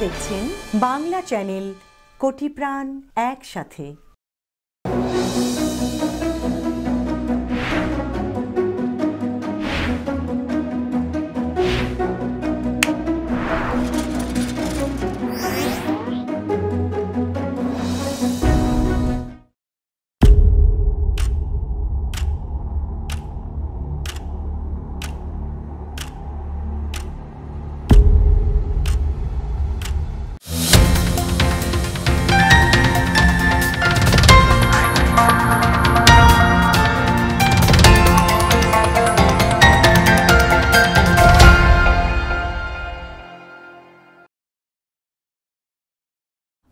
দেখছেন বাংলা চ্যানেল কোটি প্রাণ একসাথে।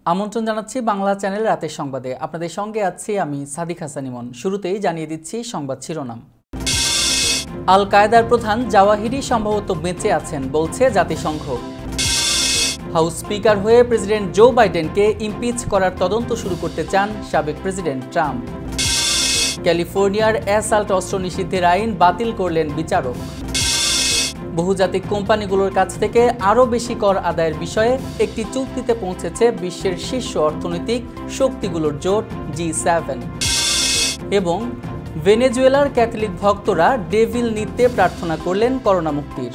আমন্ত্রণ জানাচ্ছি বাংলা চ্যানেল রাতের সংবাদে। আপনাদের সঙ্গে আছি আমি সাদিক হাসান ইমন। শুরুতেই জানিয়ে দিচ্ছি সংবাদ শিরোনাম। আল কায়েদার প্রধান জাওয়াহিরি সম্ভবত বেঁচে আছেন বলছে জাতিসংঘ। হাউস স্পিকার হয়ে প্রেসিডেন্ট জো বাইডেনকে ইমপিচ করার তদন্ত শুরু করতে চান সাবেক প্রেসিডেন্ট ট্রাম্প। ক্যালিফোর্নিয়ার অ্যাসাল্ট অস্ত্র নিষিদ্ধের আইন বাতিল করলেন বিচারক। বহুজাতিক কোম্পানিগুলোর কাছ থেকে আরও বেশি কর আদায়ের বিষয়ে একটি চুক্তিতে পৌঁছেছে বিশ্বের শীর্ষ অর্থনৈতিক শক্তিগুলোর জোট G7। এবং ভেনেজুয়েলার ক্যাথলিক ভক্তরা ডেভিল নৃত্যে প্রার্থনা করলেন করোনা মুক্তির।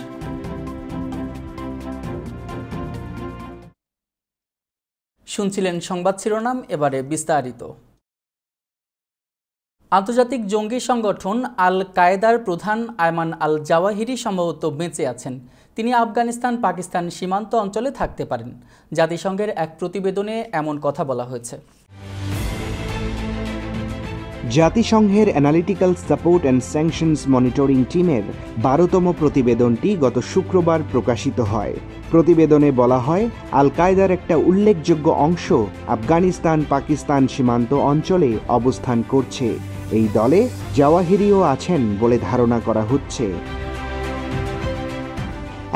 শুনছিলেন সংবাদ শিরোনাম, এবারে বিস্তারিত। আন্তর্জাতিক জঙ্গি সংগঠন আল কায়েদার প্রধান আয়মান আল জাওয়াহিরি সম্ভবত বেঁচে আছেন। তিনি আফগানিস্তান পাকিস্তান সীমান্ত অঞ্চলে থাকতে পারেন। জাতিসংঘের এক প্রতিবেদনে এমন কথা বলা হয়েছে। জাতিসংঘের analytical support and sanctions monitoring টিমের 12তম প্রতিবেদনটি গত শুক্রবার প্রকাশিত হয়। প্রতিবেদনে বলা হয়, আল কায়েদার একটা উল্লেখযোগ্য অংশ আফগানিস্তান পাকিস্তান সীমান্ত অঞ্চলে অবস্থান করছে। এই দলে জাওয়াহিরিও আছেন বলে ধারণা করা হচ্ছে।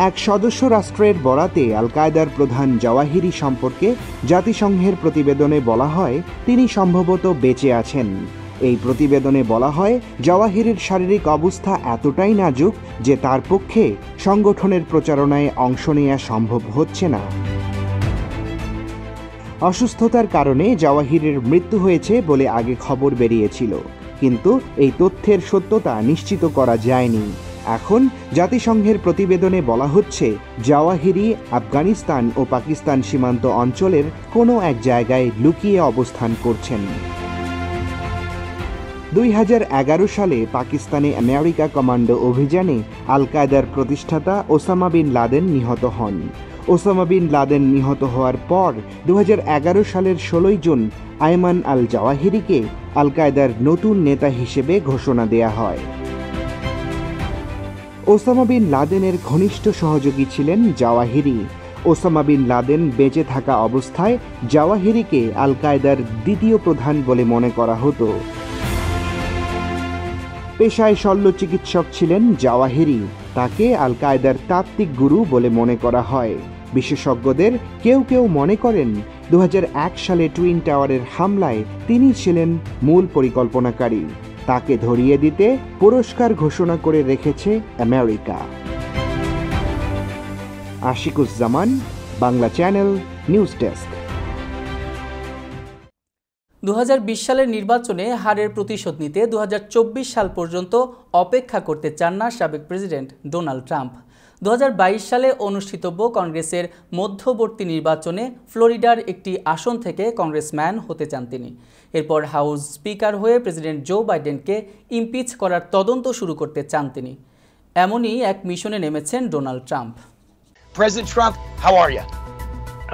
এক সদস্য রাষ্ট্রের বরাতে আল কায়েদার প্রধান জাওয়াহিরি সম্পর্কে জাতিসংঘের প্রতিবেদনে বলা হয়, তিনি সম্ভবত বেঁচে আছেন। এই প্রতিবেদনে বলা হয়, জাওয়াহিরির শারীরিক অবস্থা এতটাই নাজুক যে তার পক্ষে সংগঠনের প্রচারণায় অংশ নেওয়া সম্ভব হচ্ছে না। অসুস্থতার কারণে জাওয়াহিরির মৃত্যু হয়েছে বলে আগে খবর বেরিয়েছিল, কিন্তু এই তথ্যের সত্যতা নিশ্চিত করা যায়নি। এখন জাতিসংঘের প্রতিবেদনে বলা হচ্ছে, জাওয়াহিরি আফগানিস্তান ও পাকিস্তান সীমান্ত অঞ্চলের কোনো এক জায়গায় লুকিয়ে অবস্থান করছেন। 2011 সালে পাকিস্তানে আমেরিকা কমান্ডো অভিযানে আল কায়েদার প্রতিষ্ঠাতা ওসামা বিন লাদেন নিহত হন। ওসামা বিন লাদেন নিহত হওয়ার পর 2011 সালের 16 জুন আয়মান আল জাওয়াহিরিকে আল কায়েদার নতুন নেতা হিসেবে ঘোষণা দেয়া হয়। ওসামা বিন লাদেনের ঘনিষ্ঠ সহযোগী ছিলেন জাওয়াহিরি। ওসামা বিন লাদেন বেঁচে থাকা অবস্থায় জাওয়াহিরিকে আল কায়েদার দ্বিতীয় প্রধান বলে মনে করা হতো। পেশায় শল্য চিকিৎসক ছিলেন জাওয়াহিরি। তাকে আল কায়েদার তাত্ত্বিক গুরু বলে মনে করা হয়। বিশেষজ্ঞদের কেউ কেউ মনে করেন 2001 সালে টুইন টাওয়ারের হামলায় তিনি ছিলেন মূল পরিকল্পনাকারী। তাকে ধরিয়ে দিতে পুরস্কার ঘোষণা করে রেখেছে America. Ashikuzzaman, Bangla channel, news desk. 2020 সালের নির্বাচনে হারের প্রতিশোধ নিতে 2024 সাল পর্যন্ত অপেক্ষা করতে চান না সাবেক প্রেসিডেন্ট ডোনাল্ড ট্রাম্প। 2022 সালে অনুষ্ঠিতব্য কংগ্রেসের মধ্যবর্তী নির্বাচনে ফ্লোরিডার একটি আসন থেকে কংগ্রেসম্যান হতে চান তিনি। এরপর হাউস স্পিকার হয়ে প্রেসিডেন্ট জো বাইডেনকে ইমপিচ করার তদন্ত শুরু করতে চান তিনি। এমনই এক মিশনে নেমেছেন Donald Trump. President Trump, how are you?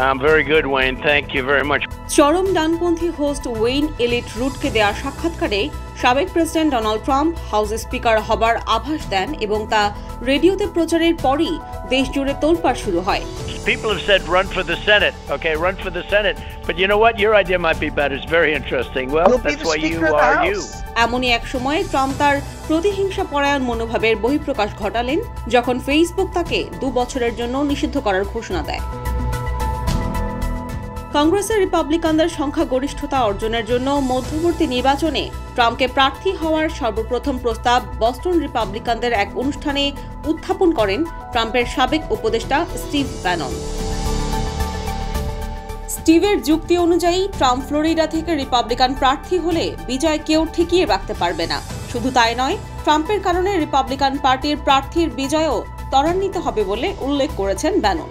I'm very good, Wayne. Thank you very much. চরম ডানপন্থী হোস্ট ওয়েইন এলিট রুটকে দেওয়া সাক্ষাৎকারে সাবেক president Donald Trump house speaker হবার আভাস দেন এবং তা রেডিওতে প্রচারের পরই দেশ জুড়ে তোলপাড় শুরু হয়। People have said run for the Senate. Okay, run for the Senate. But you know what? Your idea might be better. It's very interesting. Well, that's why you are you. এমনই এক সময়ে ট্রাম্প তার প্রতিহিংসা পরায়ণ মনোভাবের বহিঃপ্রকাশ ঘটালেন যখন Facebook তাকে 2 বছরের জন্য নিষিদ্ধ করার ঘোষণা দেয়। কংগ্রেসের রিপাবলিকানদের সংখ্যাগরিষ্ঠতা অর্জনের জন্য মধ্যবর্তী নির্বাচনে ট্রাম্পকে প্রার্থী হওয়ার সর্বপ্রথম প্রস্তাব বস্টন রিপাবলিকানদের এক অনুষ্ঠানে উত্থাপন করেন ট্রাম্পের সাবেক উপদেষ্টা স্টিভ ব্যানন। স্টিভের যুক্তি অনুযায়ী ট্রাম্প ফ্লোরিডা থেকে রিপাবলিকান প্রার্থী হলে বিজয় কেউ ঠেকিয়ে রাখতে পারবে না। শুধু তাই নয়, ট্রাম্পের কারণে রিপাবলিকান পার্টির প্রার্থীর বিজয়ও ত্বরান্বিত হবে বলে উল্লেখ করেছেন ব্যানন।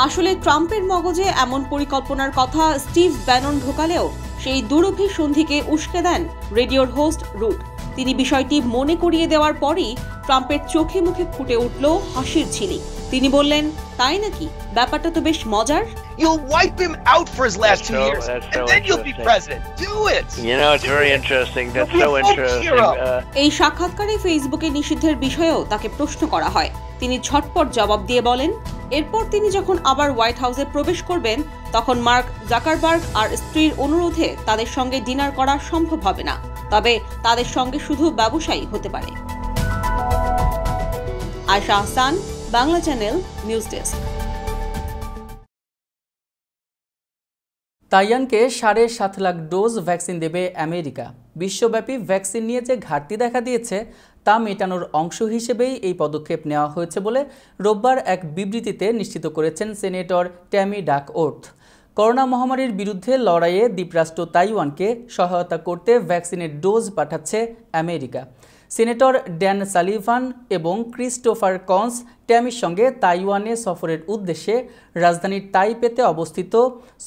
আসলে ট্রাম্পের মগজে এমন পরিকল্পনার কথা স্টিভ ব্যানন ঢোকালেও সেই দুরভিসন্ধিকে উস্কে দেন রেডিওর হোস্ট রুট। তিনি বিষয়টি মনে করিয়ে দেওয়ার পরই ট্রাম্পের চোখে মুখে ফুটে উঠল হাসির ঝিলিক। তিনি বললেন, তাই নাকি? ব্যাপারটা তো বেশ মজার। You'll wipe him out for his last 2 years, and then you'll be president. Do it. You know, it's very interesting. That's so interesting. এই সাক্ষাৎকারে ফেসবুকে নিষিদ্ধের বিষয়েও তাকে প্রশ্ন করা হয়। তিনি ঝটপট জবাব দিয়ে বলেন, এরপর তিনি যখন আবার হোয়াইট হাউসে প্রবেশ করবেন, তখন মার্ক জাকারবার্গ আর স্ত্রীর অনুরোধে তাদের সঙ্গে ডিনার করা সম্ভব হবে না, তবে তাদের সঙ্গে শুধু ব্যবসায়ী হতে পারে। Ayesha Ahsan, Bangla channel, news desk. তাইওয়ানকে 7.5 লাখ ডোজ ভ্যাকসিন দেবে আমেরিকা। বিশ্বব্যাপী ভ্যাকসিন নিয়ে যে ঘাটতি দেখা দিয়েছে তা মেটানোর অংশ হিসেবেই এই পদক্ষেপ নেওয়া হয়েছে বলে রোববার এক বিবৃতিতে নিশ্চিত করেছেন সেনেটর ট্যামি ডাকওর্থ। করোনা মহামারীর বিরুদ্ধে লড়াইয়ে দ্বীপরাষ্ট্র তাইওয়ানকে সহায়তা করতে ভ্যাকসিনের ডোজ পাঠাচ্ছে আমেরিকা। সেনেটর ড্যান সালিভান এবং ক্রিস্টোফার কন্স ট্যামির সঙ্গে তাইওয়ানে সফরের উদ্দেশ্যে রাজধানীর তাইপেতে অবস্থিত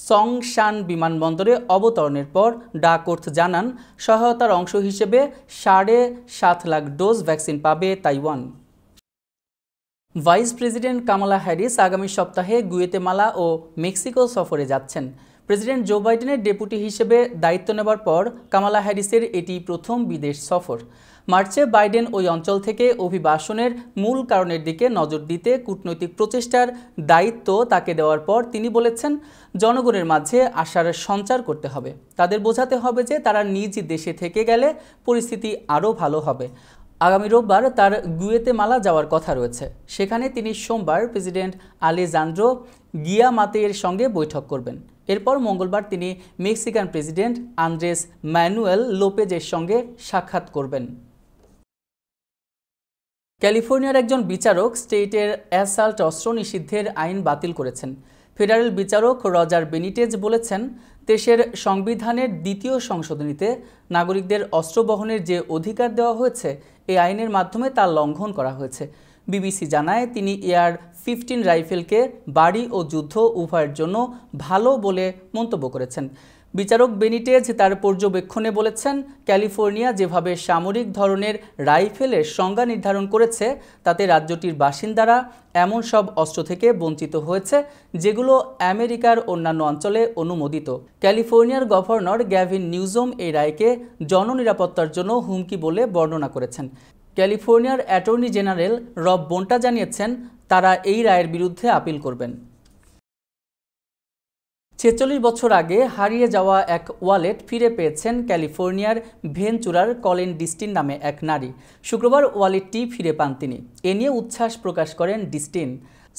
সংশান বিমানবন্দরে অবতরণের পর ডাকওর্থ জানান, সহায়তার অংশ হিসেবে 7.5 লাখ ডোজ ভ্যাকসিন পাবে Taiwan. Vice president Kamala Harris আগামী সপ্তাহে গুয়েতেমালা ও মেক্সিকো সফরে যাচ্ছেন। প্রেসিডেন্ট জো বাইডেনের ডেপুটি হিসেবে দায়িত্ব নেবার পর কামালা হ্যারিসের এটি প্রথম বিদেশ সফর। মার্চে বাইডেন ওই অঞ্চল থেকে অভিবাসনের মূল কারণের দিকে নজর দিতে কূটনৈতিক প্রচেষ্টার দায়িত্ব তাকে দেওয়ার পর তিনি বলেছেন, জনগণের মাঝে আশার সঞ্চার করতে হবে। তাদের বোঝাতে হবে যে তারা নিজ দেশে থেকে গেলে পরিস্থিতি আরও ভালো হবে। আগামী রোববার তার গুয়েতেমালা যাওয়ার কথা রয়েছে। সেখানে তিনি সোমবার প্রেসিডেন্ট আলেজান্দ্রো গিয়ামাতের সঙ্গে বৈঠক করবেন। এরপর মঙ্গলবার তিনি মেক্সিকান প্রেসিডেন্ট আন্দ্রেস ম্যানুয়েল লোপেজের সঙ্গে সাক্ষাৎ করবেন। ক্যালিফোর্নিয়ার একজন বিচারক স্টেটের অ্যাসাল্ট অস্ত্র নিষিদ্ধের আইন বাতিল করেছেন। ফেডারেল বিচারক রজার বেনিটেজ বলেছেন, দেশের সংবিধানের 2য় সংশোধনীতে নাগরিকদের অস্ত্র বহনের যে অধিকার দেওয়া হয়েছে, এই আইনের মাধ্যমে তা লঙ্ঘন করা হয়েছে। বিবিসি জানায়, তিনি AR-15 রাইফেলকে বাড়ি ও যুদ্ধ উভয়ের জন্য ভালো বলে মন্তব্য করেছেন। বিচারক বেনিটেজ তার পর্যবেক্ষণে বলেছেন, ক্যালিফোর্নিয়া যেভাবে সামরিক ধরনের রাইফেলের সংজ্ঞা নির্ধারণ করেছে, তাতে রাজ্যটির বাসিন্দারা এমন সব অস্ত্র থেকে বঞ্চিত হয়েছে যেগুলো আমেরিকার অন্যান্য অঞ্চলে অনুমোদিত। ক্যালিফোর্নিয়ার গভর্নর গ্যাভিন নিউজম এই রায়কে জননিরাপত্তার জন্য হুমকি বলে বর্ণনা করেছেন। ক্যালিফোর্নিয়ার অ্যাটর্নি জেনারেল রব বোন্টা জানিয়েছেন, তারা এই রায়ের বিরুদ্ধে আপিল করবেন। 46 বছর আগে হারিয়ে যাওয়া এক ওয়ালেট ফিরে পেয়েছেন ক্যালিফোর্নিয়ার ভেনচুরার কলিন ডিস্টিন নামে এক নারী। শুক্রবার ওয়ালেটটি ফিরে পান তিনি। এ নিয়ে উচ্ছ্বাস প্রকাশ করেন ডিস্টিন।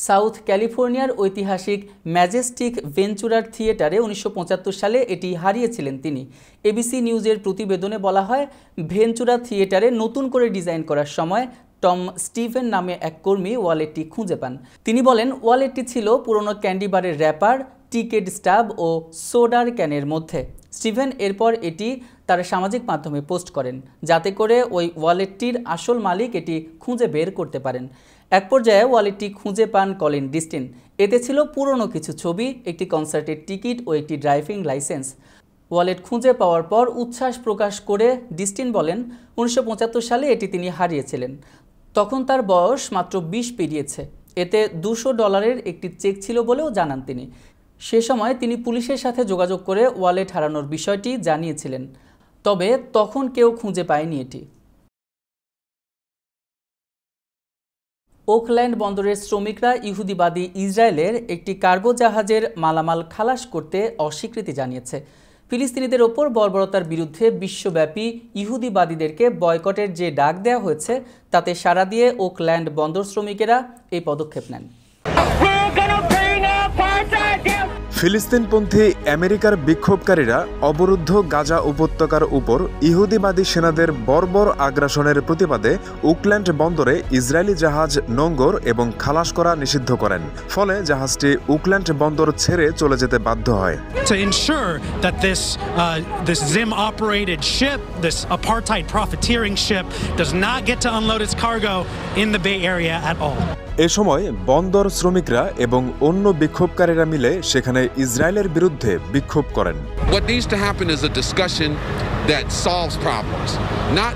সাউথ ক্যালিফোর্নিয়ার ঐতিহাসিক ম্যাজেস্টিক ভেঞ্চুরার থিয়েটারে 1975 সালে এটি হারিয়েছিলেন তিনি। এবিসি নিউজের প্রতিবেদনে বলা হয়, ভেঞ্চুরা থিয়েটারে নতুন করে ডিজাইন করার সময় টম স্টিভেন নামে এক কর্মী ওয়ালেটটি খুঁজে পান। তিনি বলেন, ওয়ালেটটি ছিল পুরনো ক্যান্ডি বারের র্যাপার, টিকেট স্টাব ও সোডার ক্যানের মধ্যে। স্টিভেন এরপর এটি তার সামাজিক মাধ্যমে পোস্ট করেন, যাতে করে ওই ওয়ালেটটির আসল মালিক এটি খুঁজে বের করতে পারেন। এক পর্যায়ে ওয়ালেটটি খুঁজে পান কলিন ডিস্টিন। এতে ছিল পুরনো কিছু ছবি, একটি কনসার্টের টিকিট ও একটি ড্রাইভিং লাইসেন্স। ওয়ালেট খুঁজে পাওয়ার পর উচ্ছ্বাস প্রকাশ করে ডিস্টিন বলেন, 1975 সালে এটি তিনি হারিয়েছিলেন। তখন তার বয়স মাত্র 20 পেরিয়েছে। এতে $200 একটি চেক ছিল বলেও জানান তিনি। সে সময় তিনি পুলিশের সাথে যোগাযোগ করে ওয়ালেট হারানোর বিষয়টি জানিয়েছিলেন, তবে তখন কেউ খুঁজে পায়নি এটি। ওকল্যান্ড বন্দরের শ্রমিকরা ইহুদিবাদী ইসরায়েলের একটি কার্গো জাহাজের মালামাল খালাস করতে অস্বীকৃতি জানিয়েছে। ফিলিস্তিনিদের ওপর বর্বরতার বিরুদ্ধে বিশ্বব্যাপী ইহুদিবাদীদেরকে বয়কটের যে ডাক দেওয়া হয়েছে, তাতে সাড়া দিয়ে ওকল্যান্ড বন্দর শ্রমিকেরা এই পদক্ষেপ নেন। ফিলিস্তিনপন্থী আমেরিকার বিক্ষোভকারীরা অবরুদ্ধ গাজা উপত্যকার উপর ইহুদিবাদী সেনাদের বর্বর আগ্রাসনের প্রতিবাদে ওকল্যান্ড বন্দরে ইসরায়েলি জাহাজ নোঙ্গর এবং খালাস করা নিষিদ্ধ করেন। ফলে জাহাজটি ওকল্যান্ড বন্দর ছেড়ে চলে যেতে বাধ্য হয়। To ensure that this Zim-operated ship, this apartheid profiteering ship, does not get to unload its cargo in the Bay Area at all. এ সময় বন্দর শ্রমিকরা এবং অন্য বিক্ষোভকারীরা মিলে সেখানে ইসরায়েলের বিরুদ্ধে বিক্ষোভ করেন। What needs to happen is a discussion that solves problems, not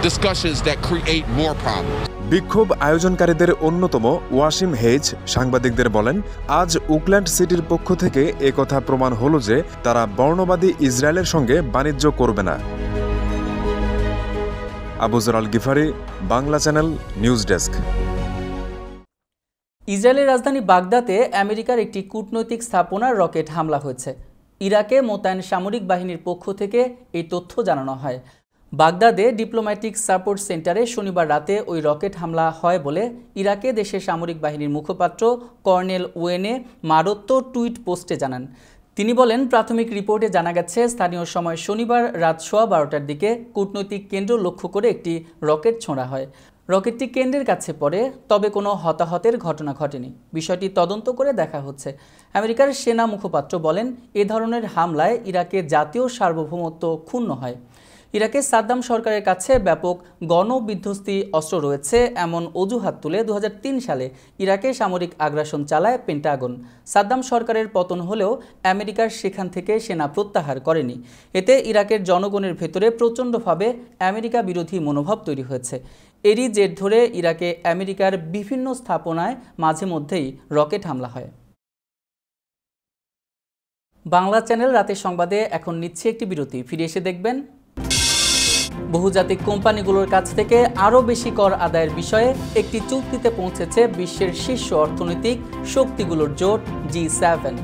discussions that create more problems. বিক্ষোভ আয়োজনকারীদের অন্যতম ওয়াসিম হেজ সাংবাদিকদের বলেন, আজ ওকল্যান্ড সিটির পক্ষ থেকে একথা প্রমাণ হলো যে তারা বর্ণবাদী ইসরায়েলের সঙ্গে বাণিজ্য করবে না। Abuzar Al Gifari, Bangla channel, news desk. ইসরায়েলের রাজধানী বাগদাদে আমেরিকার একটি কূটনৈতিক স্থাপনার রকেট হামলা হয়েছে। ইরাকে মোতায়েন সামরিক বাহিনীর পক্ষ থেকে এই তথ্য জানানো হয়। বাগদাদে ডিপ্লোম্যাটিক সাপোর্ট সেন্টারে শনিবার রাতে ওই রকেট হামলা হয় বলে ইরাকে দেশের সামরিক বাহিনীর মুখপাত্র কর্নেল ওয়েনে মারোত্তো টুইট পোস্টে জানান। তিনি বলেন, প্রাথমিক রিপোর্টে জানা গেছে স্থানীয় সময় শনিবার রাত 12:15টার দিকে কূটনৈতিক কেন্দ্র লক্ষ্য করে একটি রকেট ছোঁড়া হয়। রকেটটি কেন্দ্রের কাছে পড়ে, তবে কোনো হতাহতের ঘটনা ঘটেনি। বিষয়টি তদন্ত করে দেখা হচ্ছে। আমেরিকার সেনা মুখপাত্র বলেন, এ ধরনের হামলায় ইরাকের জাতীয় সার্বভৌমত্ব ক্ষুণ্ণ হয়। ইরাকে সাদ্দাম সরকারের কাছে ব্যাপক গণবিধ্বস্তি অস্ত্র রয়েছে এমন অজুহাত তুলে 2003 সালে ইরাকে সামরিক আগ্রাসন চালায় পেন্টাগন। সাদ্দাম সরকারের পতন হলেও আমেরিকার সেখান থেকে সেনা প্রত্যাহার করেনি। এতে ইরাকের জনগণের ভেতরে প্রচণ্ডভাবে আমেরিকা বিরোধী মনোভাব তৈরি হয়েছে। এরই জের ধরে ইরাকে আমেরিকার বিভিন্ন স্থাপনায় মাঝে মধ্যেই রকেট হামলা হয়। বাংলা চ্যানেল রাতের সংবাদে এখন নিচ্ছে একটি বিরতি। ফিরে এসে দেখবেন, বহুজাতিক কোম্পানিগুলোর কাছ থেকে আরও বেশি কর আদায়ের বিষয়ে একটি চুক্তিতে পৌঁছেছে বিশ্বের শীর্ষ অর্থনৈতিক শক্তিগুলোর জোট G7।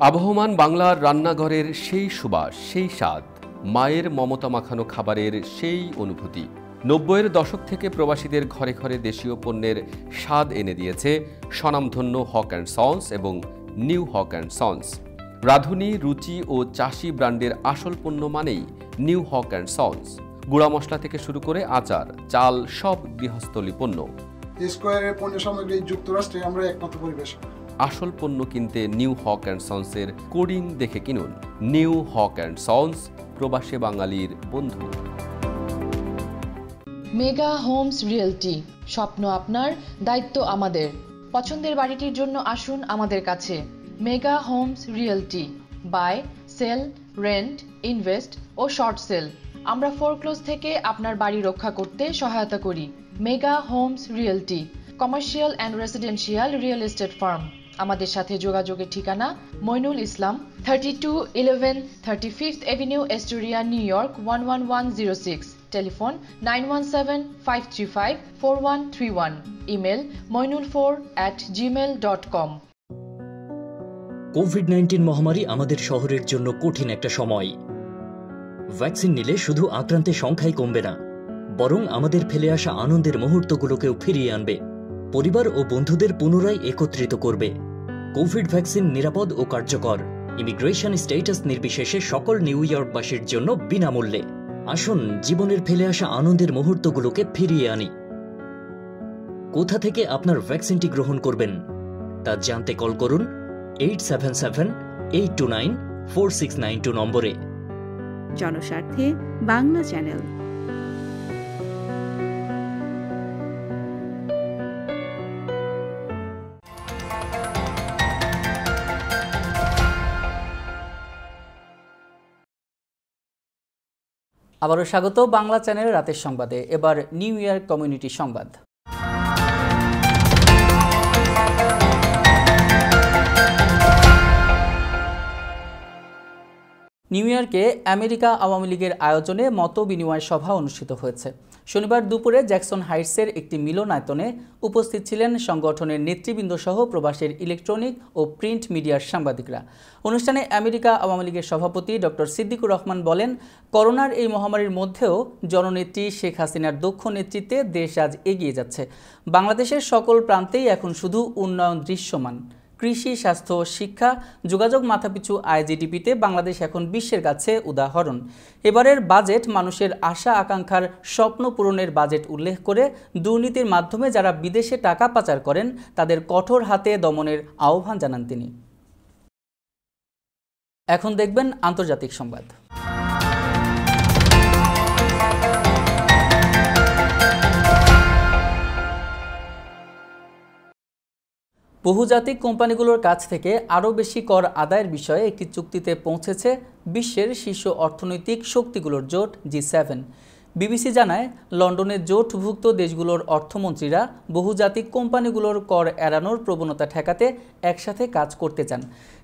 আবহমান বাংলার রান্নাঘরের সেই সুবাস, সেই স্বাদ, মায়ের মমতা মাখানো খাবারের সেই অনুভূতি 90-এর দশক থেকে প্রবাসীদের ঘরে ঘরে দেশীয় পণ্যের স্বাদ এনে দিয়েছে স্বনামধন্য হক অ্যান্ড সন্স এবং নিউ হক অ্যান্ড সন্স। রাঁধুনি, রুচি ও চাষি ব্র্যান্ডের আসল পণ্য মানেই নিউ হক অ্যান্ড সন্স। গুঁড়া মশলা থেকে শুরু করে আচার, চাল, সব গৃহস্থলী পণ্য। স্কয়ারের পণ্য সামগ্রী যুক্তরাষ্ট্রে আমরা একমাত্র পরিবেশক। আসল পণ্য কিনতে নিউ হক অ্যান্ড সন্সের কোডিং দেখে কিনুন। নিউ হক অ্যান্ড সন্স, প্রবাসী বাঙালির বন্ধু। মেগা হোমস রিয়েলটি, স্বপ্ন আপনার, দায়িত্ব আমাদের। পছন্দের বাড়িটির জন্য আসুন আমাদের কাছে। Mega homes realty, buy, sell, rent, invest ও শর্ট সেল। আমরা ফোরক্লোজ থেকে আপনার বাড়ি রক্ষা করতে সহায়তা করি। Mega homes realty, commercial and residential real estate firm. আমাদের সাথে যোগাযোগের ঠিকানা Moinul Islam, 3211 35th Avenue, Astoria, New York 11106। Telephone 9175354131। Email moinul4@gmail.com। কোভিড-19 মহামারী আমাদের শহরের জন্য কঠিন একটা সময়। ভ্যাকসিন নিলে শুধু আক্রান্তের সংখ্যাই কমবে না, বরং আমাদের ফেলে আসা আনন্দের মুহূর্তগুলোকেও ফিরিয়ে আনবে, পরিবার ও বন্ধুদের পুনরায় একত্রিত করবে। কোভিড ভ্যাকসিন নিরাপদ ও কার্যকর। ইমিগ্রেশন স্ট্যাটাস নির্বিশেষে সকল নিউ ইয়র্কবাসীর জন্য বিনামূল্যে। আসুন জীবনের ফেলে আসা আনন্দের মুহূর্তগুলোকে ফিরিয়ে আনি। কোথা থেকে আপনার ভ্যাকসিনটি গ্রহণ করবেন তা জানতে কল করুন 877-829-4692 নম্বরে। জনস্বার্থে বাংলা চ্যানেল। আবারও স্বাগত বাংলা চ্যানেলের রাতের সংবাদে। এবার নিউ ইয়র্ক কমিউনিটি সংবাদ। নিউ ইয়র্কে আমেরিকা আওয়ামী লীগের আয়োজনে মত বিনিময় সভা অনুষ্ঠিত হয়েছে। শনিবার দুপুরে জ্যাকসন হাইটসের একটি মিলনায়তনে উপস্থিত ছিলেন সংগঠনের নেতৃবৃন্দ সহ প্রবাসের ইলেকট্রনিক ও প্রিন্ট মিডিয়ার সাংবাদিকরা। অনুষ্ঠানে আমেরিকা আওয়ামী লীগের সভাপতি ডক্টর সিদ্দিকুর রহমান বলেন, করোনার এই মহামারীর মধ্যেও জননেত্রী শেখ হাসিনার দক্ষ নেতৃত্বে দেশ আজ এগিয়ে যাচ্ছে। বাংলাদেশের সকল প্রান্তেই এখন শুধু উন্নয়ন দৃশ্যমান। কৃষি, স্বাস্থ্য, শিক্ষা, যোগাযোগ, মাথাপিছু আয়, জিডিপিতে বাংলাদেশ এখন বিশ্বের কাছে উদাহরণ। এবারের বাজেট মানুষের আশা আকাঙ্ক্ষার স্বপ্ন পূরণের বাজেট উল্লেখ করে দুর্নীতির মাধ্যমে যারা বিদেশে টাকা পাচার করেন তাদের কঠোর হাতে দমনের আহ্বান জানান তিনি। এখন দেখবেন আন্তর্জাতিক সংবাদ। বহুজাতিক কোম্পানিগুলোর কাছ থেকে আরও বেশি কর আদায়ের বিষয়ে একটি চুক্তিতে পৌঁছেছে বিশ্বের শীর্ষ অর্থনৈতিক শক্তিগুলোর জোট G7। বিবিসি জানায়, লন্ডনে জোটভুক্ত দেশগুলোর অর্থমন্ত্রীরা বহুজাতিক কোম্পানিগুলোর কর এড়ানোর প্রবণতা ঠেকাতে একসাথে কাজ করতে চান।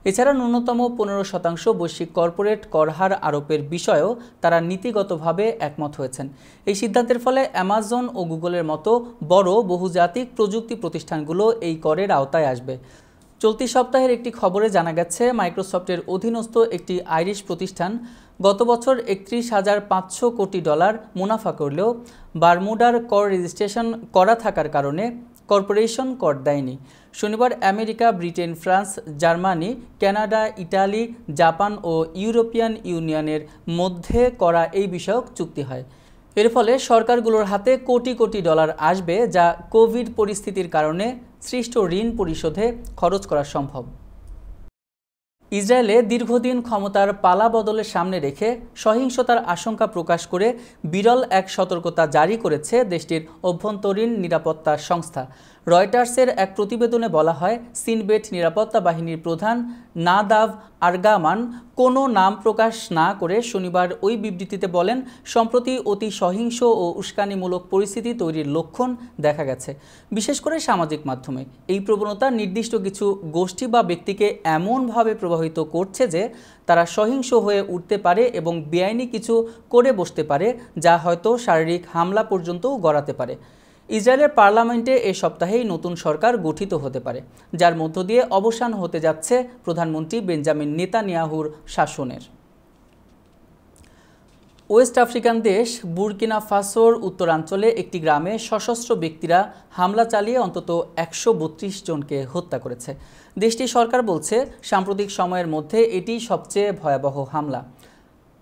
এছাড়া ন্যূনতম 15% বৈশ্বিক কর্পোরেট কর হার আরোপের বিষয়েও তারা নীতিগতভাবে একমত হয়েছেন। এই সিদ্ধান্তের ফলে অ্যামাজন ও গুগলের মতো বড় বহুজাতিক প্রযুক্তি প্রতিষ্ঠানগুলো এই করের আওতায় আসবে। চলতি সপ্তাহের একটি খবরে জানা গেছে, মাইক্রোসফটের অধীনস্থ একটি আইরিশ প্রতিষ্ঠান গত বছর $31,500 কোটি মুনাফা করলেও বারমুডার কর রেজিস্ট্রেশন করা থাকার কারণে কর্পোরেশন কর দেয়নি। শনিবার America, Britain, France, Germany, Canada, Italy, Japan ও ইউরোপিয়ান ইউনিয়নের মধ্যে করা এই বিষয়ক চুক্তি হয়। এর ফলে সরকারগুলোর হাতে কোটি কোটি ডলার আসবে, যা কোভিড পরিস্থিতির কারণে সৃষ্ট ঋণ পরিশোধে খরচ করা সম্ভব। ইসরায়েলে দীর্ঘদিন ক্ষমতার পালা বদলের সামনে রেখে সহিংসতার আশঙ্কা প্রকাশ করে বিরল এক সতর্কতা জারি করেছে দেশটির অভ্যন্তরীণ নিরাপত্তা সংস্থা। রয়টার্সের এক প্রতিবেদনে বলা হয়, সিনবেট নিরাপত্তা বাহিনীর প্রধান নাদাভ আরগামান কোনো নাম প্রকাশ না করে শনিবার ওই বিবৃতিতে বলেন, সম্প্রতি অতি সহিংস ও উস্কানিমূলক পরিস্থিতি তৈরির লক্ষণ দেখা গেছে, বিশেষ করে সামাজিক মাধ্যমে। এই প্রবণতা নির্দিষ্ট কিছু গোষ্ঠী বা ব্যক্তিকে এমনভাবে প্রভাবিত করছে যে তারা সহিংস হয়ে উঠতে পারে এবং বেআইনি কিছু করে বসতে পারে, যা হয়তো শারীরিক হামলা পর্যন্তও গড়াতে পারে। ইসরায়েলের পার্লামেন্টে এ সপ্তাহেই নতুন সরকার গঠিত হতে পারে, যার মধ্য দিয়ে অবসান হতে যাচ্ছে প্রধানমন্ত্রী বেঞ্জামিন নেতানিয়াহুর শাসনের। ওয়েস্ট আফ্রিকান দেশ বুরকিনা ফাসোর উত্তরাঞ্চলে একটি গ্রামে সশস্ত্র ব্যক্তিরা হামলা চালিয়ে অন্তত 132 জনকে হত্যা করেছে। দেশটির সরকার বলছে, সাম্প্রতিক সময়ের মধ্যে এটি সবচেয়ে ভয়াবহ হামলা।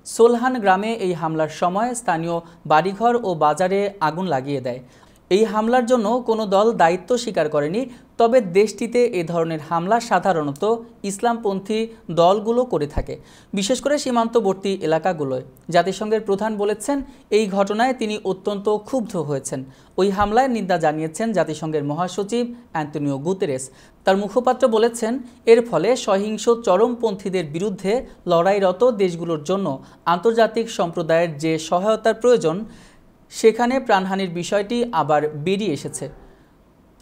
সোলহান গ্রামে এই হামলার সময় স্থানীয় বাড়িঘর ও বাজারে আগুন লাগিয়ে দেয়। এই হামলার জন্য কোনো দল দায়িত্ব স্বীকার করেনি, তবে দেশটিতে এ ধরনের হামলা সাধারণত ইসলামপন্থী দলগুলো করে থাকে, বিশেষ করে সীমান্তবর্তী এলাকাগুলোয়। জাতিসংঘের প্রধান বলেছেন, এই ঘটনায় তিনি অত্যন্ত ক্ষুব্ধ হয়েছেন। ওই হামলায় নিন্দা জানিয়েছেন জাতিসংঘের মহাসচিব অ্যান্টনিও গুতেরেস। তার মুখপাত্র বলেছেন, এর ফলে সহিংস চরমপন্থীদের বিরুদ্ধে লড়াইরত দেশগুলোর জন্য আন্তর্জাতিক সম্প্রদায়ের যে সহায়তার প্রয়োজন, সেখানে প্রাণহানির বিষয়টি আবার বেরিয়ে এসেছে।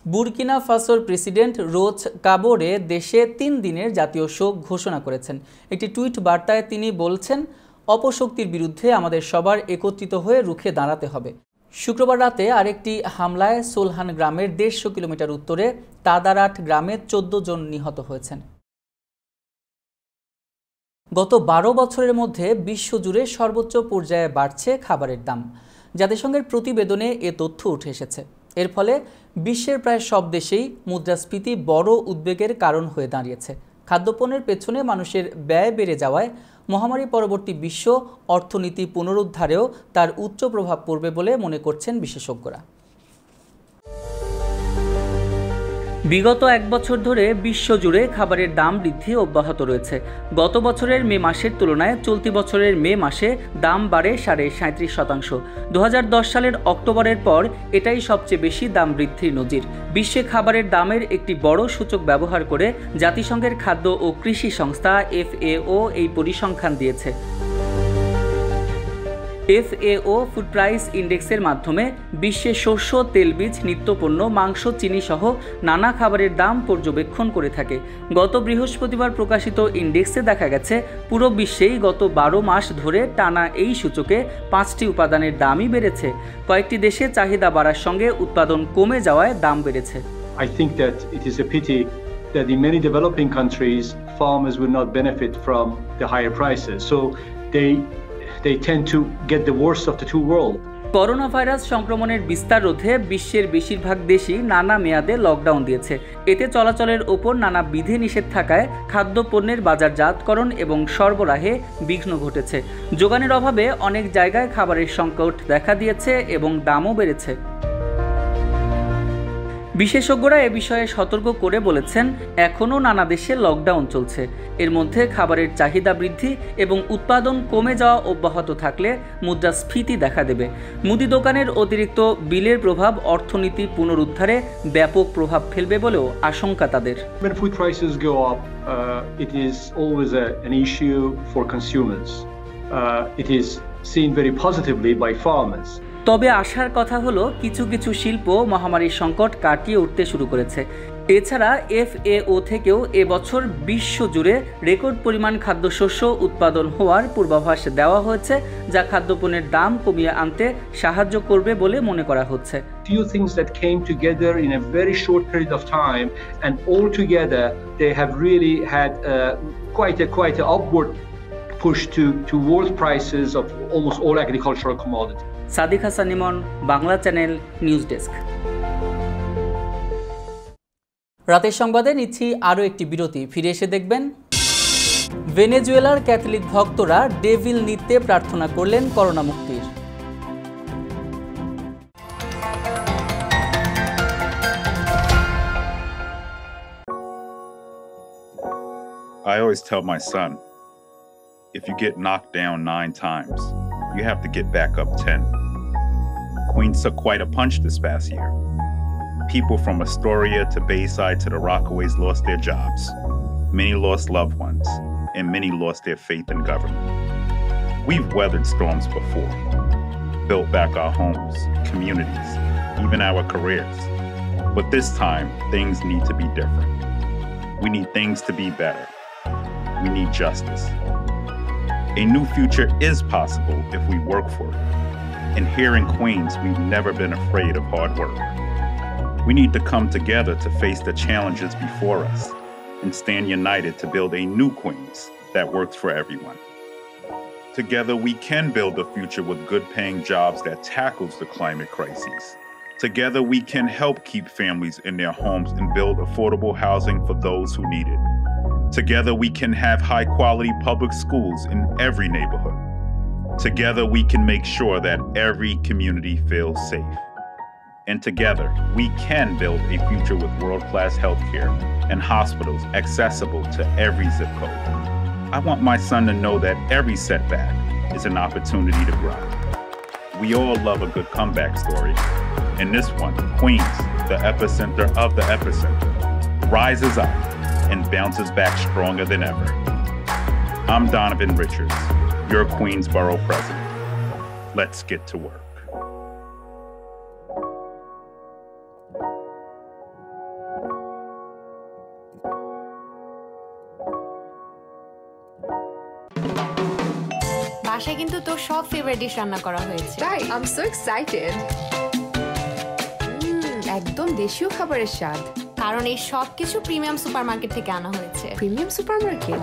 বুরকিনা ফাসোর প্রেসিডেন্ট রোচ কাবোরে দেশে 3 দিনের জাতীয় শোক ঘোষণা করেছেন। একটি টুইট বার্তায় তিনি বলছেন, অপশক্তির বিরুদ্ধে আমাদের সবার একত্রিত হয়ে রুখে দাঁড়াতে হবে। শুক্রবার রাতে আরেকটি হামলায় সোলহান গ্রামের 150 কিলোমিটার উত্তরে তাদারাট গ্রামে 14 জন নিহত হয়েছেন। গত 12 বছরের মধ্যে বিশ্বজুড়ে সর্বোচ্চ পর্যায়ে বাড়ছে খাবারের দাম। জাতিসংঘের প্রতিবেদনে এ তথ্য উঠে এসেছে। এর ফলে বিশ্বের প্রায় সব দেশেই মুদ্রাস্ফীতি বড় উদ্বেগের কারণ হয়ে দাঁড়িয়েছে। খাদ্যপণ্যের পেছনে মানুষের ব্যয় বেড়ে যাওয়ায় মহামারী পরবর্তী বিশ্ব অর্থনীতি পুনরুদ্ধারেও তার উচ্চ প্রভাব পড়বে বলে মনে করছেন বিশেষজ্ঞরা। বিগত 1 বছর ধরে বিশ্বজুড়ে খাবারের দাম বৃদ্ধি অব্যাহত রয়েছে। গত বছরের মে মাসের তুলনায় চলতি বছরের মে মাসে দাম বাড়ে 37.5%। 2010 সালের অক্টোবরের পর এটাই সবচেয়ে বেশি দাম বৃদ্ধির নজির। বিশ্বে খাবারের দামের একটি বড় সূচক ব্যবহার করে জাতিসংঘের খাদ্য ও কৃষি সংস্থা FAO এই পরিসংখ্যান দিয়েছে। FAO ফুড প্রাইস ইন্ডেক্সের মাধ্যমে বিশ্বে শস্য, তেলবীজ, নিত্যপণ্য, মাংস, চিনি সহ নানা খাবারের দাম পর্যবেক্ষণ করে থাকে। গত বৃহস্পতিবার প্রকাশিত ইন্ডেক্সে দেখা গেছে পুরো বিশ্বেই গত 12 মাস ধরে টানা এই সূচকে 5টি উপাদানের দামই বেড়েছে। কয়েকটি দেশে চাহিদা বাড়ার সঙ্গে উৎপাদন কমে যাওয়ায় দাম বেড়েছে। I think that it is a pity that in many developing countries farmers will not benefit from the higher prices. So they tend to get the worst of the two worlds. Corona virus সংক্রমণের বিস্তার রোধে বিশ্বের বেশিরভাগ দেশই নানা মেয়াদে lockdown দিয়েছে। এতে চলাচলের ওপর নানা বিধি নিষেধ থাকায় খাদ্যপণ্যের বাজারজাতকরণ এবং সরবরাহে বিঘ্ন ঘটেছে। যোগানের অভাবে অনেক জায়গায় খাবারের সংকট দেখা দিয়েছে এবং দামও বেড়েছে। বিশেষজ্ঞরা এ বিষয়ে সতর্ক করে বলেছেন, এখনও নানা দেশে লকডাউন চলছে। এর মধ্যে খাবারের চাহিদা বৃদ্ধি এবং উৎপাদন কমে যাওয়া অব্যাহত থাকলে মুদ্রাস্ফীতি দেখা দেবে। মুদি দোকানের অতিরিক্ত বিলের প্রভাব অর্থনীতি পুনরুদ্ধারে ব্যাপক প্রভাব ফেলবে বলেও আশঙ্কা তাদের। When food prices go up, it is always an issue for consumers. It is seen very positively by farmers. তবে আশার কথা হলো কিছু কিছু শিল্প মহামারীর সংকট কাটিয়ে উঠতে শুরু করেছে। এছাড়া FAO থেকেও এবছর বিশ্বজুড়ে রেকর্ড পরিমাণ খাদ্যশস্য উৎপাদন হওয়ার পূর্বাভাস দেওয়া হয়েছে, যা খাদ্যপণ্যের দাম কমিয়ে আনতে সাহায্য করবে বলে মনে করা হচ্ছে। Few things that came together in a very short period of time, and all together they have really had quite a upward push towards prices of almost all agricultural commodities. Sadiq Hasan Emon, Bangla channel, news desk. রাতের সংবাদে নিচ্ছি আরও একটি বিরতি। ফিরে এসে দেখবেন, ভেনেজুয়েলার ক্যাথলিক ভক্তরা ডেভিল নৃত্যে প্রার্থনা করলেন করোনা মুক্তির। I always tell my son, if you get knocked down 9 times, you have to get back up 10. Queens took quite a punch this past year. People from Astoria to Bayside to the Rockaways lost their jobs. Many lost loved ones, and many lost their faith in government. We've weathered storms before, built back our homes, communities, even our careers. But this time, things need to be different. We need things to be better. We need justice. A new future is possible if we work for it. And here in Queens, we've never been afraid of hard work. We need to come together to face the challenges before us and stand united to build a new Queens that works for everyone. Together, we can build a future with good-paying jobs that tackles the climate crises. Together, we can help keep families in their homes and build affordable housing for those who need it. Together, we can have high-quality public schools in every neighborhood. Together, we can make sure that every community feels safe. And together, we can build a future with world-class healthcare and hospitals accessible to every zip code. I want my son to know that every setback is an opportunity to grow. We all love a good comeback story. And this one, Queens, the epicenter of the epicenter, rises up and bounces back stronger than ever. I'm Donovan Richards, your Queensboro president. Let's get to work. বাসায় কিন্তু তোর সব favourite dish রান্না করা হয়েছে। তাই I am so excited. একদম দেশীয় খাবারের স্বাদ, কারণ এই সব কিছু প্রিমিয়াম সুপারমার্কেট থেকে আনা হয়েছে। Premium supermarket?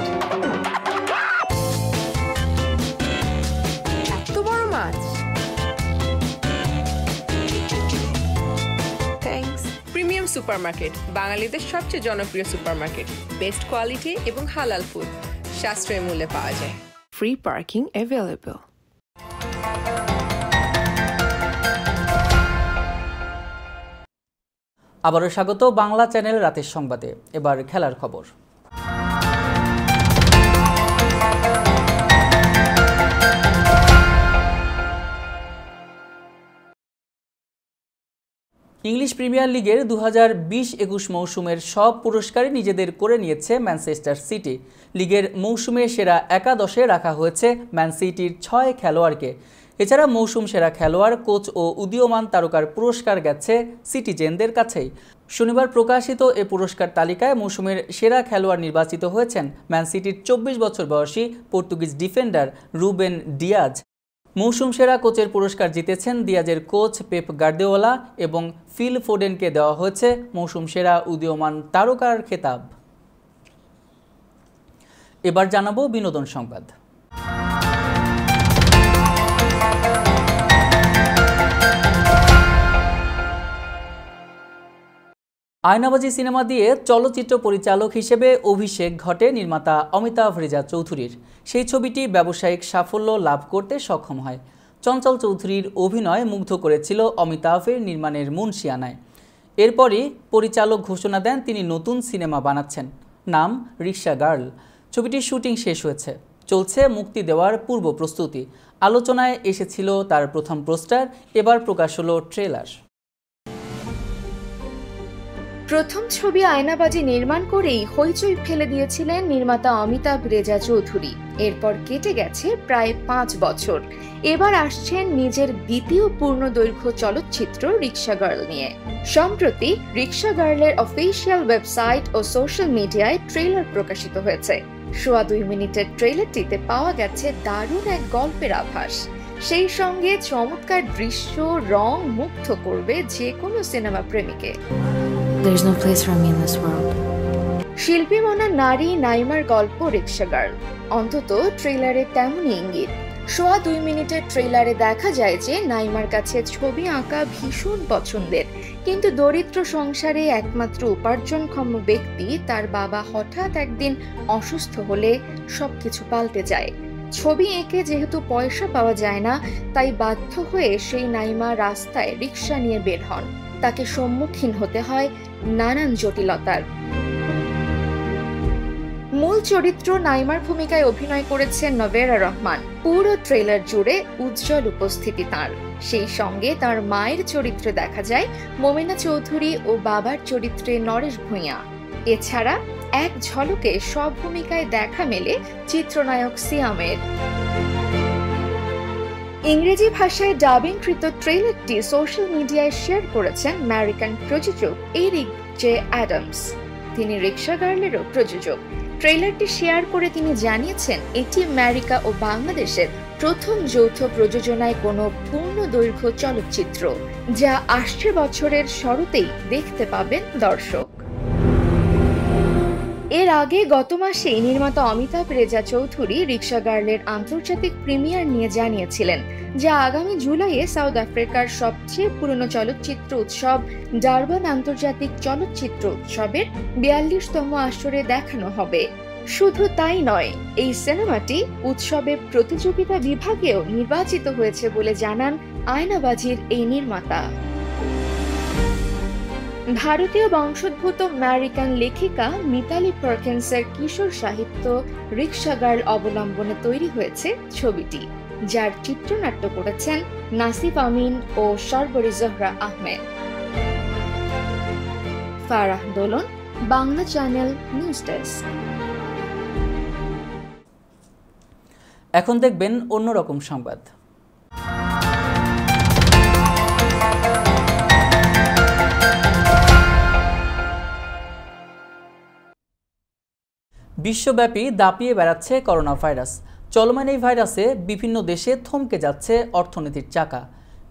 এত বড় মাছ? থ্যাঙ্কস। প্রিমিয়াম সুপারমার্কেট, বাঙালিদের সবচেয়ে জনপ্রিয় সুপারমার্কেট। বেস্ট কোয়ালিটি এবং হালাল ফুড সাশ্রয়ী মূল্যে পাওয়া যায়। Free parking available. আবারও স্বাগত বাংলা চ্যানেল রাতের সংবাদে। এবার খেলার খবর। ইংলিশ প্রিমিয়ার লিগের 2020-21 মৌসুমের সব পুরস্কারই নিজেদের করে নিয়েছে ম্যানচেস্টার সিটি। লিগের মৌসুমে সেরা একাদশে রাখা হয়েছে ম্যান সিটির 6 খেলোয়াড়কে। এছাড়া মৌসুম সেরা খেলোয়াড়, কোচ ও উদীয়মান তারকার পুরস্কার গেছে সিটিজেনদের কাছেই। শনিবার প্রকাশিত এ পুরস্কার তালিকায় মৌসুমের সেরা খেলোয়াড় নির্বাচিত হয়েছেন ম্যান সিটির 24 বছর বয়সী পর্তুগিজ ডিফেন্ডার রুবেন ডিয়াজ। মৌসুম সেরা কোচের পুরস্কার জিতেছেন দিয়াজের কোচ পেপ গার্দিওলা এবং ফিল ফোডেনকে দেওয়া হয়েছে মৌসুম সেরা উদীয়মান তারকার খেতাব। এবার জানাবো বিনোদন সংবাদ। আয়নাবাজি সিনেমা দিয়ে চলচ্চিত্র পরিচালক হিসেবে অভিষেক ঘটে নির্মাতা অমিতাভ রেজা চৌধুরীর। সেই ছবিটি ব্যবসায়িক সাফল্য লাভ করতে সক্ষম হয়। চঞ্চল চৌধুরীর অভিনয় মুগ্ধ করেছিল অমিতাভের নির্মাণের মুনশিয়ানায়। এরপরই পরিচালক ঘোষণা দেন তিনি নতুন সিনেমা বানাচ্ছেন, নাম রিক্সা গার্ল। ছবিটির শুটিং শেষ হয়েছে, চলছে মুক্তি দেওয়ার পূর্ব প্রস্তুতি। আলোচনায় এসেছিল তার প্রথম পোস্টার, এবার প্রকাশ হলো ট্রেলার। প্রথম ছবি আয়নাবাজি নির্মাণ করেই হইচই ফেলে দিয়েছিলেন নির্মাতা অমিতাভ রেজা চৌধুরী। এরপর কেটে গেছে প্রায় 5 বছর। এবার আসছেন নিজের দ্বিতীয় পূর্ণদৈর্ঘ্য চলচ্চিত্র রিক্সা গার্ল নিয়ে। সম্প্রতি রিক্সা গার্লের অফিসিয়াল ওয়েবসাইট ও সোশ্যাল মিডিয়ায় ট্রেলার প্রকাশিত হয়েছে। 2.25 মিনিটের ট্রেলারটিতে পাওয়া গেছে দারুণ এক গল্পের আভাস। সেই সঙ্গে চমৎকার দৃশ্য, রং মুগ্ধ করবে যে কোনো cinema প্রেমীকে। There's no place for me in this world. শিল্পী মনা নারী নাইমার গল্প রিক্সা গার্ল, অন্তত ট্রেলারে তেমনই ইঙ্গিত। 2.25 মিনিটের ট্রেলারে দেখা যায় যে নাইমার কাছে ছবি আঁকা ভীষণ পছন্দের, কিন্তু দরিদ্র সংসারে একমাত্র উপার্জনক্ষম ব্যক্তি তার বাবা হঠাৎ একদিন অসুস্থ হলে সবকিছু পাল্টে যায়। ছবি এঁকে যেহেতু পয়সা পাওয়া যায় না, তাই বাধ্য হয়ে সেই নাইমা রাস্তায় রিক্সা নিয়ে বের হন। তাকে সম্মুখীন হতে হয় নানান জটিলতার। মূল চরিত্র নাইমার ভূমিকায় অভিনয় করেছেন নভেরা রহমান। পুরো ট্রেলার জুড়ে উজ্জ্বল উপস্থিতি তার। সেই সঙ্গে তার মায়ের চরিত্রে দেখা যায় মোমেনা চৌধুরী ও বাবার চরিত্রে নরেশ ভূঁইয়া। এছাড়া এক ঝলকে সব ভূমিকায় দেখা মেলে চিত্রনায়ক সিয়ামের। ইংরেজি ভাষায় ডাবিংকৃত ট্রেলারটি সোশ্যাল মিডিয়ায় শেয়ার করেছেন আমেরিকান প্রযোজক এরিক জে অ্যাডামস। তিনি রিক্সা গার্লেরও প্রযোজক। ট্রেলারটি শেয়ার করে তিনি জানিয়েছেন এটি আমেরিকা ও বাংলাদেশের প্রথম যৌথ প্রযোজনায় কোনো পূর্ণদৈর্ঘ্য চলচ্চিত্র, যা আসছে বছরের শুরুতেই দেখতে পাবেন দর্শক। এর আগে গত মাসে নির্মাতা অমিতাভ রেজা চৌধুরী রিক্সা গার্লের আন্তর্জাতিক প্রিমিয়ার নিয়ে জানিয়েছিলেন, যা আগামী জুলাইয়ে সাউথ আফ্রিকার সবচেয়ে পুরনো চলচ্চিত্র উৎসব ডারবান আন্তর্জাতিক চলচ্চিত্র উৎসবের 42তম আসরে দেখানো হবে। শুধু তাই নয়, এই সিনেমাটি উৎসবে প্রতিযোগিতা বিভাগেও নির্বাচিত হয়েছে বলে জানান আয়নাবাজির এই নির্মাতা। ভারতীয় বংশোদ্ভূত আমেরিকান লেখিকা মিতালি পার্কিন্সের কিশোর সাহিত্য রিক্সা গার্ল অবলম্বনে তৈরি হয়েছে ছবিটি, যার চিত্রনাট্য করেছেন নাসিফ আমিন ও সরবরি জোহরা আহমেদ। ফারাহ দোলন, বাংলা চ্যানেল নিউজ ডেস্ক। এখন দেখবেন অন্যরকম সংবাদ। বিশ্বব্যাপী দাপিয়ে বেড়াচ্ছে করোনা ভাইরাস। চলমান এই ভাইরাসে বিভিন্ন দেশে থমকে যাচ্ছে অর্থনীতির চাকা,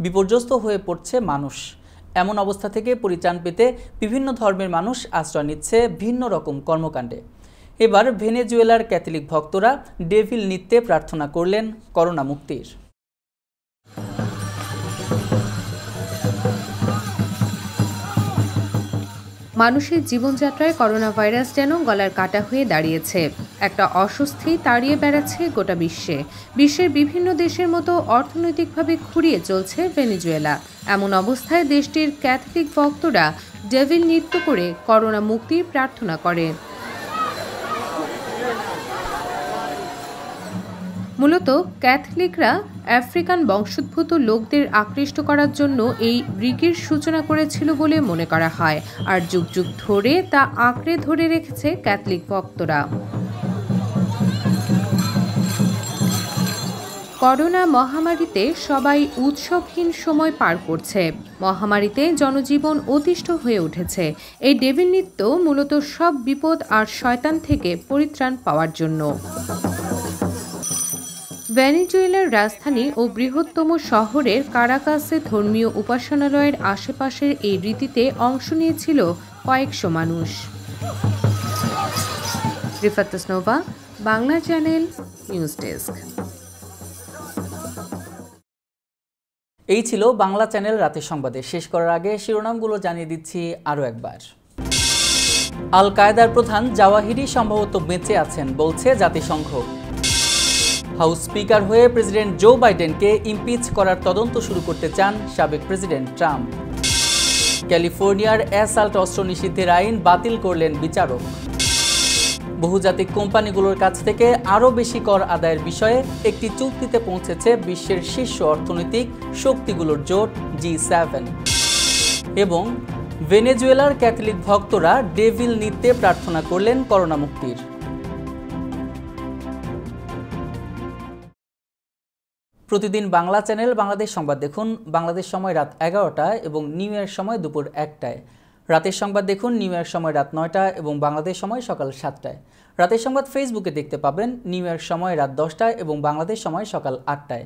বিপর্যস্ত হয়ে পড়ছে মানুষ। এমন অবস্থা থেকে পরিত্রাণ পেতে বিভিন্ন ধর্মের মানুষ আশ্রয় নিচ্ছে ভিন্ন রকম কর্মকাণ্ডে। এবার ভেনেজুয়েলার ক্যাথলিক ভক্তরা ডেভিল নৃত্যে প্রার্থনা করলেন করোনা মুক্তির। মানুষের জীবনযাত্রায় করোনা ভাইরাস যেন গলার কাটা হয়ে দাঁড়িয়েছে। একটা অস্বস্তি তাড়িয়ে বেড়াচ্ছে গোটা বিশ্বে। বিশ্বের বিভিন্ন দেশের মতো অর্থনৈতিকভাবে খুঁড়িয়ে চলছে ভেনেজুয়েলা। এমন অবস্থায় দেশটির ক্যাথলিক ভক্তরা ডেভিল নৃত্য করে করোনা মুক্তির প্রার্থনা করেন। মূলত ক্যাথলিকরা আফ্রিকান বংশোদ্ভূত লোকদের আকৃষ্ট করার জন্য এই রিগের সূচনা করেছিল বলে মনে করা হয়, আর যুগ যুগ ধরে তা আঁকড়ে ধরে রেখেছে ক্যাথলিক ভক্তরা। করোনা মহামারীতে সবাই উৎসবহীন সময় পার করছে। মহামারীতে জনজীবন অতিষ্ঠ হয়ে উঠেছে। এই ডেভিল নৃত্য মূলত সব বিপদ আর শয়তান থেকে পরিত্রাণ পাওয়ার জন্য। ভেনেজুয়েলার রাজধানী ও বৃহত্তম শহরের কারাকাসে ধর্মীয় উপাসনালয়ের আশেপাশের এই রীতিতে অংশ নিয়েছিল কয়েকশো মানুষ। Rifat Tasnova, Bangla channel, news desk. এই ছিল বাংলা চ্যানেল রাতের সংবাদে। শেষ করার আগে শিরোনামগুলো জানিয়ে দিচ্ছি আরও একবার। আল কায়েদার প্রধান জাওয়াহিরি সম্ভবত বেঁচে আছেন বলছে জাতিসংঘ। হাউস স্পিকার হয়ে প্রেসিডেন্ট জো বাইডেনকে ইমপিচ করার তদন্ত শুরু করতে চান সাবেক প্রেসিডেন্ট ট্রাম্প। ক্যালিফোর্নিয়ার অ্যাসাল্ট অস্ত্র নিষিদ্ধের আইন বাতিল করলেন বিচারক। বহুজাতিক কোম্পানিগুলোর কাছ থেকে আরও বেশি কর আদায়ের বিষয়ে একটি চুক্তিতে পৌঁছেছে বিশ্বের শীর্ষ অর্থনৈতিক শক্তিগুলোর জোট G7। এবং ভেনেজুয়েলার ক্যাথলিক ভক্তরা ডেভিল নৃত্যে প্রার্থনা করলেন করোনা মুক্তির। প্রতিদিন বাংলা চ্যানেল বাংলাদেশ সংবাদ দেখুন বাংলাদেশ সময় রাত 11টায় এবং নিউ ইয়র্ক সময় দুপুর 1টায়। রাতের সংবাদ দেখুন নিউ ইয়র্ক সময় রাত 9টায় এবং বাংলাদেশ সময় সকাল 7টায়। রাতের সংবাদ ফেসবুকে দেখতে পাবেন নিউ ইয়র্ক সময় রাত 10টায় এবং বাংলাদেশ সময় সকাল 8টায়।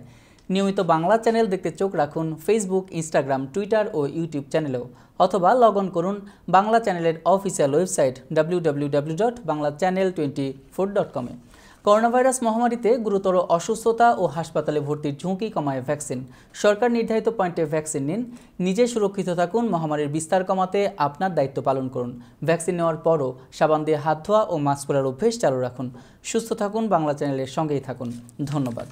নিয়মিত বাংলা চ্যানেল দেখতে চোখ রাখুন ফেসবুক, ইনস্টাগ্রাম, টুইটার ও ইউটিউব চ্যানেলেও, অথবা লগ অন করুন বাংলা চ্যানেলের অফিসিয়াল ওয়েবসাইট www.banglaChannel24.com এ। করোনা ভাইরাস মহামারীতে গুরুতর অসুস্থতা ও হাসপাতালে ভর্তির ঝুঁকি কমায় ভ্যাকসিন। সরকার নির্ধারিত পয়েন্টে ভ্যাকসিন নিন, নিজে সুরক্ষিত থাকুন, মহামারীর বিস্তার কমাতে আপনার দায়িত্ব পালন করুন। ভ্যাকসিন নেওয়ার পরও সাবান দিয়ে হাত ধোয়া ও মাস্ক পরার অভ্যেস চালু রাখুন। সুস্থ থাকুন, বাংলা চ্যানেলের সঙ্গেই থাকুন। ধন্যবাদ।